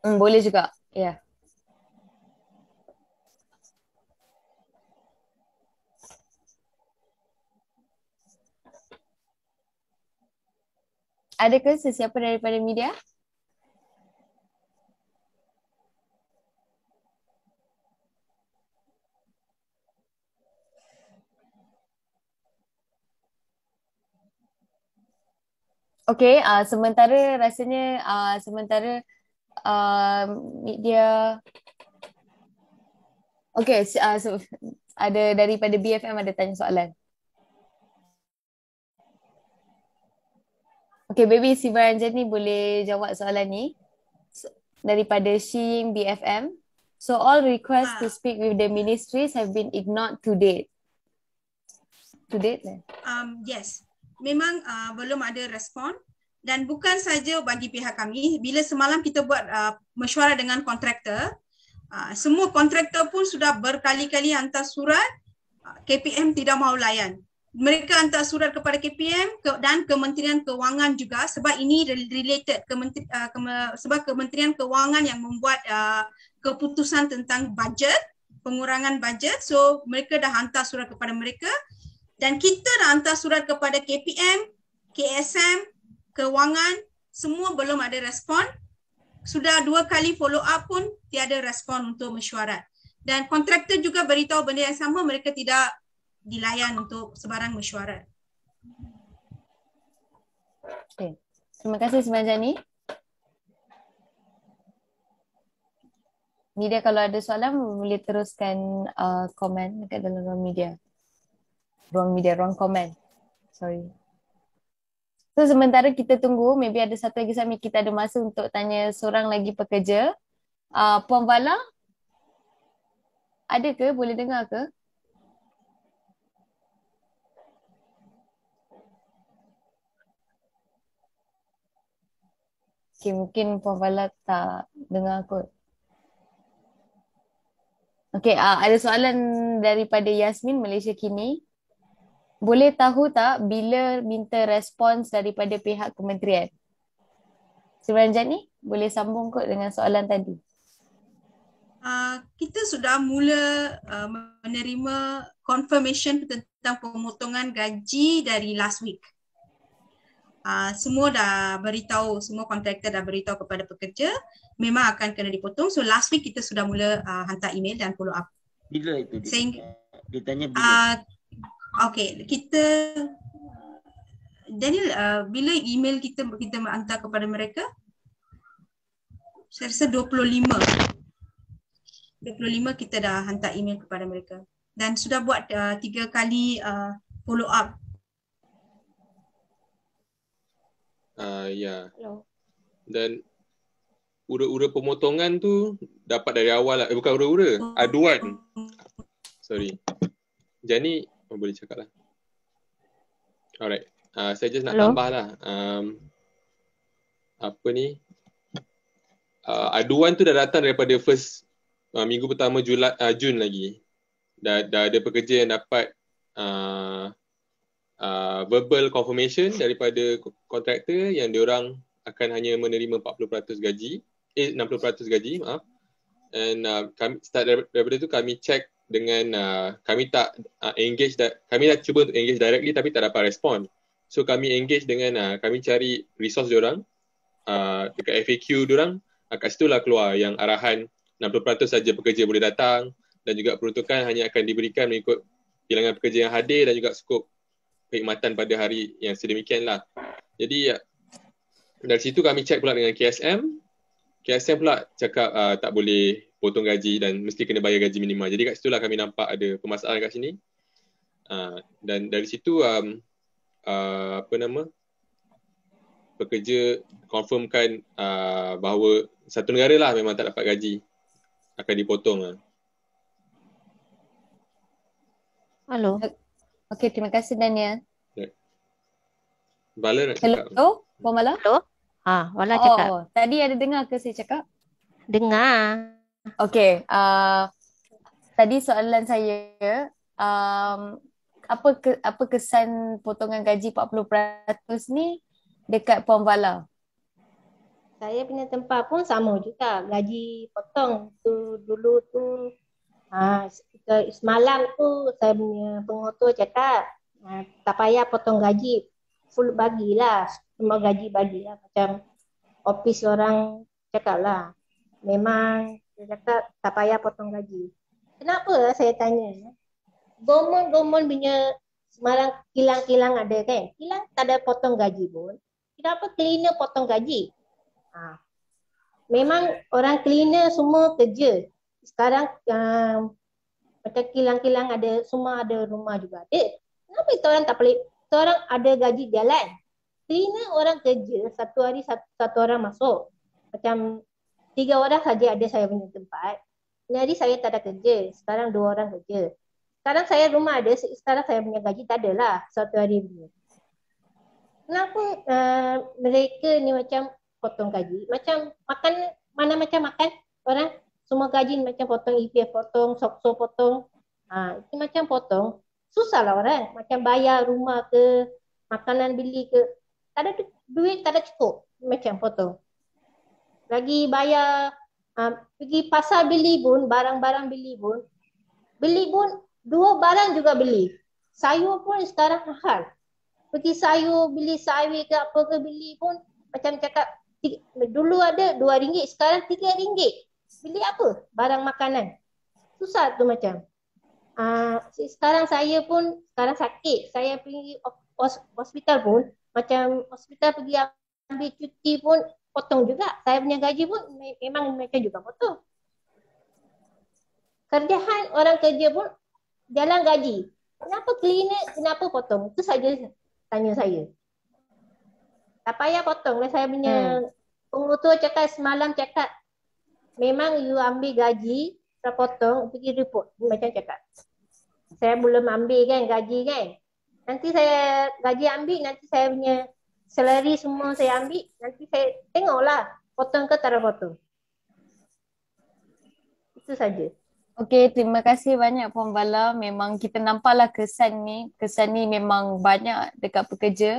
Boleh juga, ya. Adakah sesiapa daripada media? Okey, sementara rasanya media. Okey, ada daripada BFM ada tanya soalan. Okey, Baby Sivaranjani boleh jawab soalan ni daripada Shiying BFM. So all requests to speak with the ministries have been ignored to date. To date lah. Yes. Memang belum ada respon Dan bukan saja bagi pihak kami, bila semalam kita buat mesyuarat dengan kontraktor, semua kontraktor pun sudah berkali-kali hantar surat, KPM tidak mahu layan. Mereka hantar surat kepada KPM dan Kementerian Kewangan juga, sebab ini related, sebab Kementerian Kewangan yang membuat keputusan tentang bajet, pengurangan bajet. So mereka dah hantar surat kepada mereka dan kita dah hantar surat kepada KPM, KSM, Kewangan, semua belum ada respon. Sudah 2 kali follow up pun tiada respon untuk mesyuarat. Dan kontraktor juga beritahu benda yang sama, mereka tidak dilayan untuk sebarang mesyuarat. Okay. Terima kasih Sembilan Jani. Media kalau ada soalan boleh teruskan komen dekat dalam ruang media. Ruang komen. Sorry. So sementara kita tunggu, maybe ada satu lagi sambil kita ada masa untuk tanya seorang lagi pekerja. Puan Vala, ada ke? Boleh dengar ke? Okay, mungkin Puan Vala tak dengar kot. Okay, ada soalan daripada Yasmin, Malaysia Kini. Boleh tahu tak bila minta respons daripada pihak kementerian? Sebenarnya ni boleh sambung kot dengan soalan tadi. Kita sudah mula menerima confirmation tentang pemotongan gaji dari last week. Semua dah beritahu, semua kontraktor dah beritahu kepada pekerja memang akan kena dipotong. So last week kita sudah mula hantar email dan follow up. Bila itu? Dia tanya bila. Okay, kita Daniel, bila email kita hantar kepada mereka? Saya rasa 25 kita dah hantar email kepada mereka dan sudah buat 3 kali follow up. Ya. Dan ura-ura pemotongan tu dapat dari awal lah. Bukan ura-ura, aduan. Sorry. Jadi boleh cakap lah. Alright. Saya just nak tambah lah. Apa ni? Aduan tu dah datang daripada first minggu pertama Jun lagi. Dah ada pekerja yang dapat verbal confirmation daripada kontraktor yang diorang akan hanya menerima 40% gaji, 60% gaji, maaf. And kami start daripada tu kami check dengan kami tak engage, kami dah cuba untuk engage directly tapi tak dapat respon. So kami engage dengan kami cari resource diorang dekat FAQ diorang, kat situ lah keluar yang arahan 60% saja pekerja boleh datang dan juga peruntukan hanya akan diberikan mengikut bilangan pekerja yang hadir dan juga skop perkhidmatan pada hari yang sedemikian lah. Jadi dari situ kami check pula dengan KSM. KSM pula cakap tak boleh potong gaji dan mesti kena bayar gaji minima. Jadi kat situ lah kami nampak ada permasalahan kat sini. Dan dari situ pekerja confirmkan bahawa satu negara lah memang tak dapat gaji, akan dipotong lah. Halo. Okey, terima kasih Daniel. Vala nak cakap. Hello, Puan Vala? Hello. Vala cakap. Tadi ada dengar ke saya cakap? Dengar. Okey, tadi soalan saya, apa kesan potongan gaji 40% ni dekat Puan Vala? Saya punya tempat pun sama juga, gaji potong tu dulu tu. Semalam tu saya punya pengotor cakap tak payah potong gaji, full bagilah, semua gaji bagilah. Macam office orang cakap lah, memang dia cakap tak payah potong gaji. Kenapa saya tanya? Government punya semalam kilang-kilang ada kan, kilang tak ada potong gaji pun, kenapa cleaner potong gaji? Memang orang cleaner semua kerja. Sekarang macam kilang-kilang ada, semua ada rumah juga ada. Kenapa kita orang tak boleh, kita orang ada gaji jalan. Cleaner orang kerja, satu hari satu orang masuk. Macam 3 orang saja ada saya punya tempat. Hari saya tak ada kerja, sekarang 2 orang kerja. Sekarang saya rumah ada, sekarang saya punya gaji tak ada lah satu hari punya. kenapa mereka ni macam potong gaji? Macam makan, mana macam makan orang semua gaji macam potong EPF potong, SOKSO potong. Itu macam potong. Susahlah orang macam bayar rumah ke, makanan beli ke. Tak ada duit, tak ada cukup. Macam potong. Lagi bayar, pergi pasar beli pun, barang-barang beli pun, dua barang juga beli. Sayur pun sekarang mahal. Pergi sayur, beli sayur ke apa ke beli pun macam cakap dulu ada RM2, sekarang RM3. Beli apa? Barang makanan. Susah tu macam. Sekarang saya pun sekarang sakit. Saya pergi hospital pun, macam hospital pergi ambil cuti pun potong juga. Saya punya gaji pun memang macam juga potong. Kerjaan orang kerja pun jalan gaji. Kenapa cleaner, kenapa potong? Itu saja tanya saya. Tak payah potong lah. Saya punya pengutur cakap semalam cakap memang you ambil gaji, saya potong, pergi report. Macam cakap. Saya belum ambil kan gaji kan. Nanti saya gaji ambil, nanti saya punya salary semua saya ambil, nanti saya tengoklah potong ke tak potong. Itu saja. Okey, terima kasih banyak Puan Bala. Memang kita nampaklah kesan ni memang banyak dekat pekerja.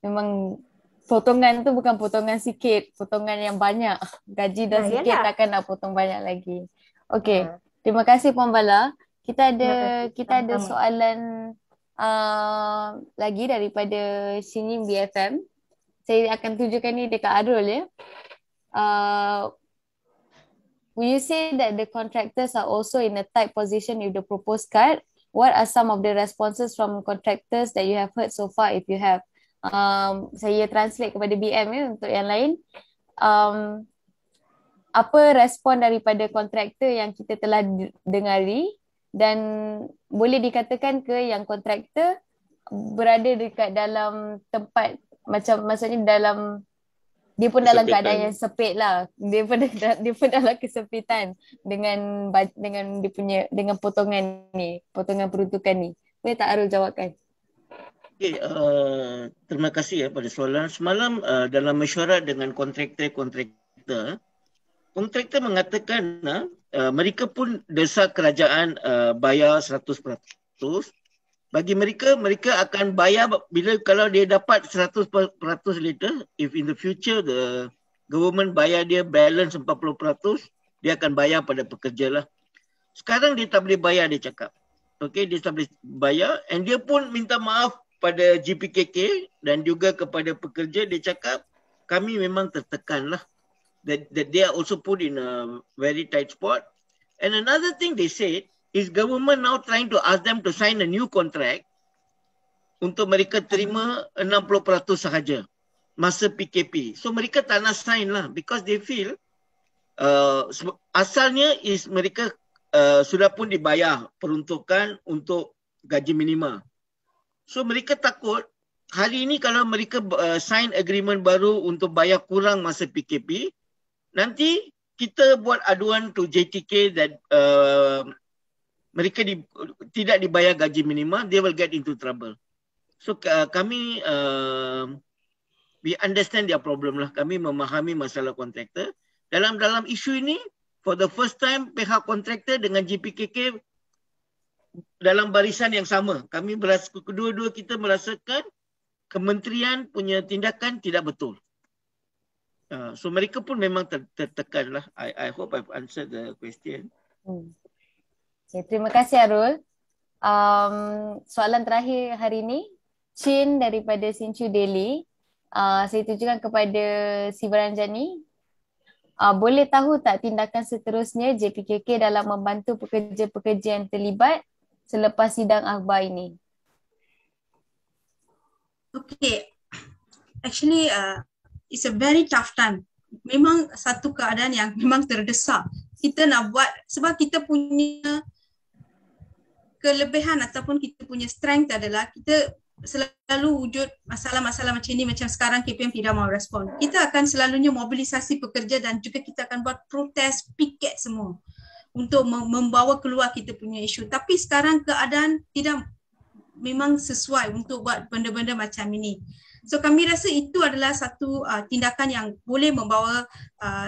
Memang potongan tu bukan potongan sikit, potongan yang banyak. Gaji dah sikit, yalah. takkan nak potong banyak lagi. Okey, terima kasih Puan Bala. Kita ada soalan lagi daripada Shinim BFM. Saya akan tujukan ni dekat Arul ya. Will you say that the contractors are also in a tight position with the proposed cut? What are some of the responses from contractors that you have heard so far if you have? Saya translate kepada BM ya untuk yang lain. Apa respon daripada kontraktor yang kita telah dengari dan boleh dikatakan ke yang kontraktor berada dekat dalam tempat macam maksudnya dalam dia pun dalam keadaan yang sempit lah. Dia pun dalam kesempitan dengan dia punya dengan potongan peruntukan ni. Boleh tak Arul jawabkan? Okay, terima kasih pada soalan. Semalam dalam mesyuarat dengan kontraktor mengatakan mereka pun desak kerajaan bayar 100%. Bagi mereka akan bayar kalau dia dapat 100% later, if in the future the government bayar dia balance 40%, dia akan bayar pada pekerja lah. Sekarang dia tak boleh bayar, dia cakap. Okay, dia tak boleh bayar and dia pun minta maaf pada GPKK dan juga kepada pekerja. Dia cakap kami memang tertekan lah. That they are also put in a very tight spot. And another thing they said, is government now trying to ask them to sign a new contract untuk mereka terima 60% sahaja masa PKP. So mereka tak nak sign lah because they feel asalnya is mereka sudah pun dibayar peruntukan untuk gaji minima. So mereka takut hari ini kalau mereka sign agreement baru untuk bayar kurang masa PKP, nanti kita buat aduan to JTK that mereka tidak dibayar gaji minima, they will get into trouble. So kami we understand their problem lah. Kami memahami masalah kontraktor. Dalam isu ini, for the first time pihak kontraktor dengan GPKK dalam barisan yang sama. Kami kedua-dua kita merasakan kementerian punya tindakan tidak betul. So mereka pun memang tertekan lah. I hope I've answered the question. Okay, terima kasih Arul. Soalan terakhir hari ini, Chin daripada Sinchu Daily. Saya tujukan kepada Si Baranjani. Boleh tahu tak tindakan seterusnya JPKK dalam membantu pekerja-pekerja yang terlibat selepas sidang akhbar ini? Okay, actually it's a very tough time. Memang satu keadaan yang memang terdesak. Kita nak buat sebab kita punya kelebihan ataupun kita punya strength adalah kita selalu wujud masalah-masalah macam ini, macam sekarang KPM tidak mau respon. Kita akan selalunya mobilisasi pekerja dan juga kita akan buat protes, piket semua untuk membawa keluar kita punya isu. Tapi sekarang keadaan tidak memang sesuai untuk buat benda-benda macam ini. So kami rasa itu adalah satu tindakan yang boleh membawa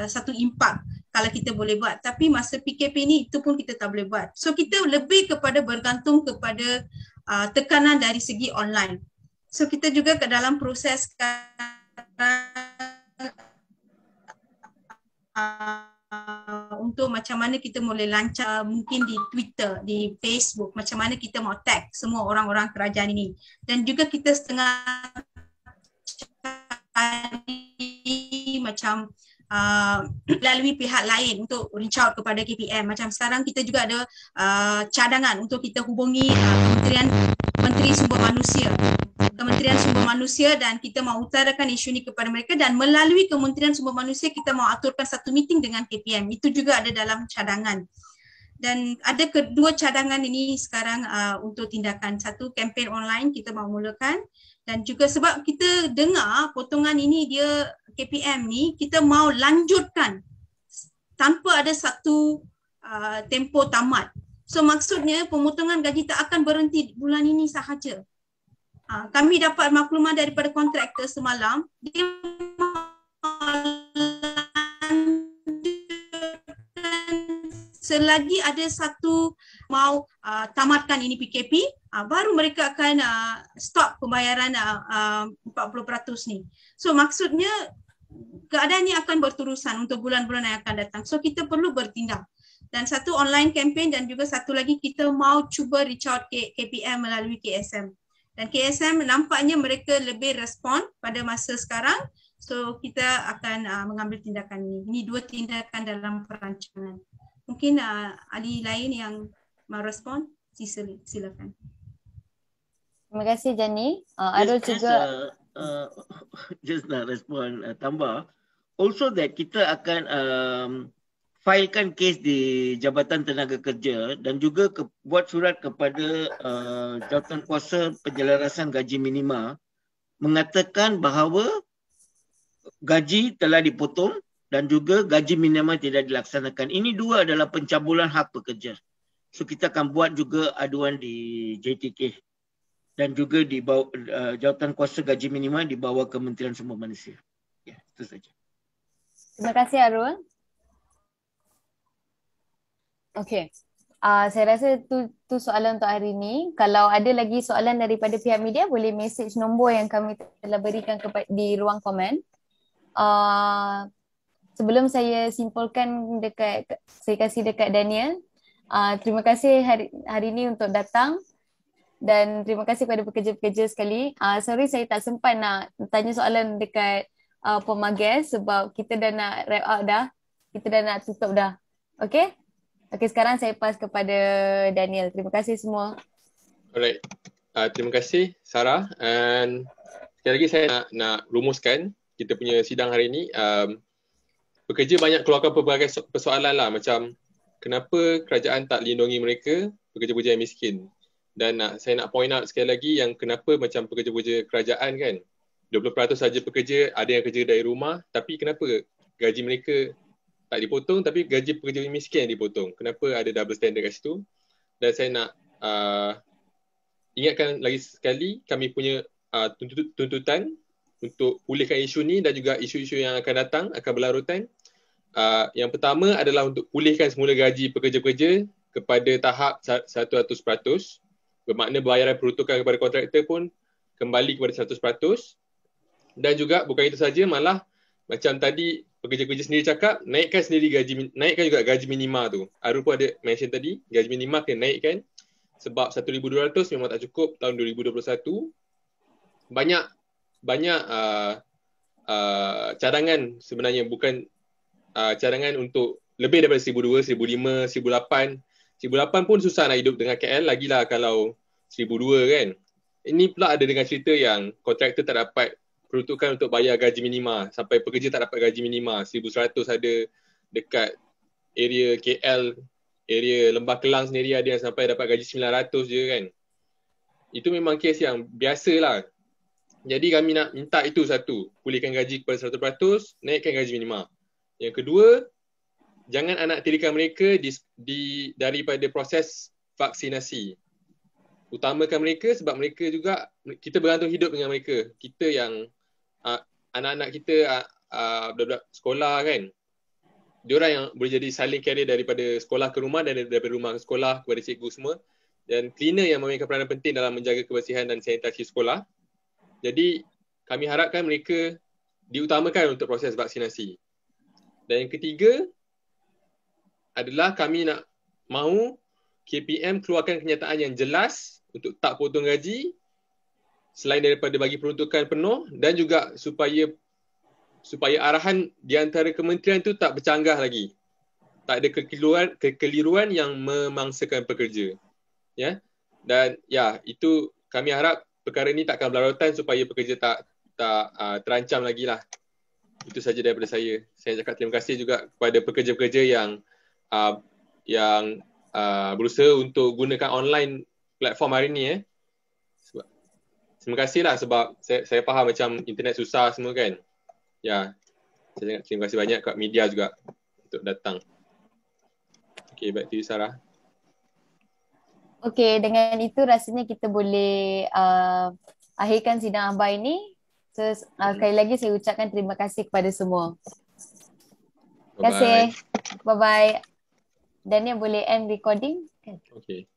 satu impak kalau kita boleh buat. Tapi masa PKP ni itu pun kita tak boleh buat. So kita lebih kepada bergantung kepada tekanan dari segi online. So kita juga ke dalam proses untuk macam mana kita boleh lancar mungkin di Twitter, di Facebook, macam mana kita mau tag semua orang-orang kerajaan ini. Dan juga kita setengah macam melalui pihak lain untuk reach out kepada KPM. Macam sekarang kita juga ada cadangan untuk kita hubungi Kementerian Sumber Manusia dan kita mau utarakan isu ini kepada mereka, dan melalui Kementerian Sumber Manusia kita mau aturkan satu meeting dengan KPM. Itu juga ada dalam cadangan. Dan ada kedua cadangan ini sekarang untuk tindakan. Satu, kempen online kita mau mulakan, dan juga sebab kita dengar potongan ini dia KPM ni kita mau lanjutkan tanpa ada satu tempoh tamat. So maksudnya pemotongan gaji tak akan berhenti bulan ini sahaja. Kami dapat maklumat daripada kontraktor semalam, dia selagi ada satu mau tamatkan ini PKP, baru mereka akan stop pembayaran 40% ni. So maksudnya keadaan ini akan berterusan untuk bulan-bulan yang akan datang. So kita perlu bertindak. Dan satu online campaign, dan juga satu lagi kita mau cuba reach out KPM melalui KSM. Dan KSM nampaknya mereka lebih respon pada masa sekarang. So kita akan mengambil tindakan ini. Ini dua tindakan dalam perancangan. Mungkin ahli lain yang mau respon, silakan. Terima kasih Jani. Arul juga just nak respon tambah. Also that kita akan filekan kes di Jabatan Tenaga Kerja dan juga buat surat kepada Jawatankuasa Penjelasan Gaji Minima mengatakan bahawa gaji telah dipotong dan juga gaji minima tidak dilaksanakan. Ini dua adalah pencabulan hak pekerja. So kita akan buat juga aduan di JTK dan juga di bawah Jawatankuasa Gaji Minima di bawah Kementerian Sumber Manusia. Ya, itu saja. Terima kasih Arul. Okey. Saya rasa tu soalan untuk hari ini. Kalau ada lagi soalan daripada pihak media, boleh message nombor yang kami telah berikan di ruang komen. Sebelum saya simpulkan saya kasih dekat Daniel. Terima kasih hari ini untuk datang, dan terima kasih kepada pekerja-pekerja sekali. Sorry saya tak sempat nak tanya soalan dekat pemagas sebab kita dah nak wrap up dah. Kita dah nak tutup dah. Okey? Okey, sekarang saya pass kepada Daniel. Terima kasih semua. Alright. Terima kasih Sarah. And sekali lagi saya nak rumuskan kita punya sidang hari ini. Pekerja banyak keluarkan pelbagai persoalan lah, macam kenapa kerajaan tak lindungi mereka, pekerja-pekerja yang miskin. Dan saya nak point out sekali lagi yang kenapa macam pekerja-pekerja kerajaan kan, 20% saja pekerja, ada yang kerja dari rumah, tapi kenapa gaji mereka tak dipotong tapi gaji pekerja miskin yang dipotong? Kenapa ada double standard kat situ? Dan saya nak ingatkan lagi sekali, kami punya tuntutan untuk pulihkan isu ni dan juga isu-isu yang akan datang, akan berlarutan. Yang pertama adalah untuk pulihkan semula gaji pekerja-pekerja kepada tahap 100%. Bermakna bayaran peruntukan kepada kontraktor pun kembali kepada 100%. Dan juga bukan itu saja, malah macam tadi pekerja-pekerja sendiri cakap, naikkan juga gaji minima tu. Arul pun ada mention tadi, gaji minima kena naikkan sebab 1,200 memang tak cukup tahun 2021. Banyak cadangan sebenarnya, bukan cadangan untuk lebih daripada 1,200, 1,500, 1,800. 1,800 pun susah nak hidup dengan KL, lagilah kalau 1,200 kan. Ini pula ada dengan cerita yang kontraktor tak dapat peruntukan untuk bayar gaji minima, sampai pekerja tak dapat gaji minima. 1,100 ada dekat area KL, area Lembah Kelang sendiri ada yang sampai dapat gaji 900 je kan. Itu memang kes yang biasalah. Jadi kami nak minta itu satu, pulihkan gaji kepada 100%, naikkan gaji minima. Yang kedua, jangan anak tirikan mereka daripada proses vaksinasi. utamakan mereka sebab mereka juga, kita bergantung hidup dengan mereka. Kita yang anak-anak kita budak-budak sekolah kan, diorang yang boleh jadi silent carrier daripada sekolah ke rumah dan daripada rumah ke sekolah kepada cikgu semua. Dan cleaner yang memainkan peranan penting dalam menjaga kebersihan dan sanitasi sekolah. Jadi kami harapkan mereka diutamakan untuk proses vaksinasi. Dan yang ketiga adalah kami nak mahu KPM keluarkan kenyataan yang jelas untuk tak potong gaji selain daripada bagi peruntukan penuh, dan juga supaya arahan di antara kementerian tu tak bercanggah lagi. Tak ada kekeliruan yang memangsakan pekerja. Ya. Dan ya, itu kami harap perkara ni takkan berlarutan supaya pekerja tak terancam lagi lah. Itu saja daripada saya. Saya cakap terima kasih juga kepada pekerja-pekerja yang berusaha untuk gunakan online platform hari ni. Terima kasih lah sebab saya faham macam internet susah semua kan. Ya, saya terima kasih banyak kat media juga untuk datang. Okay, back to you Sarah. Okay, dengan itu rasanya kita boleh akhirkan sidang akhbar ini. So, sekali lagi saya ucapkan terima kasih kepada semua. Terima kasih. Bye-bye. Daniel boleh end recording? Okay.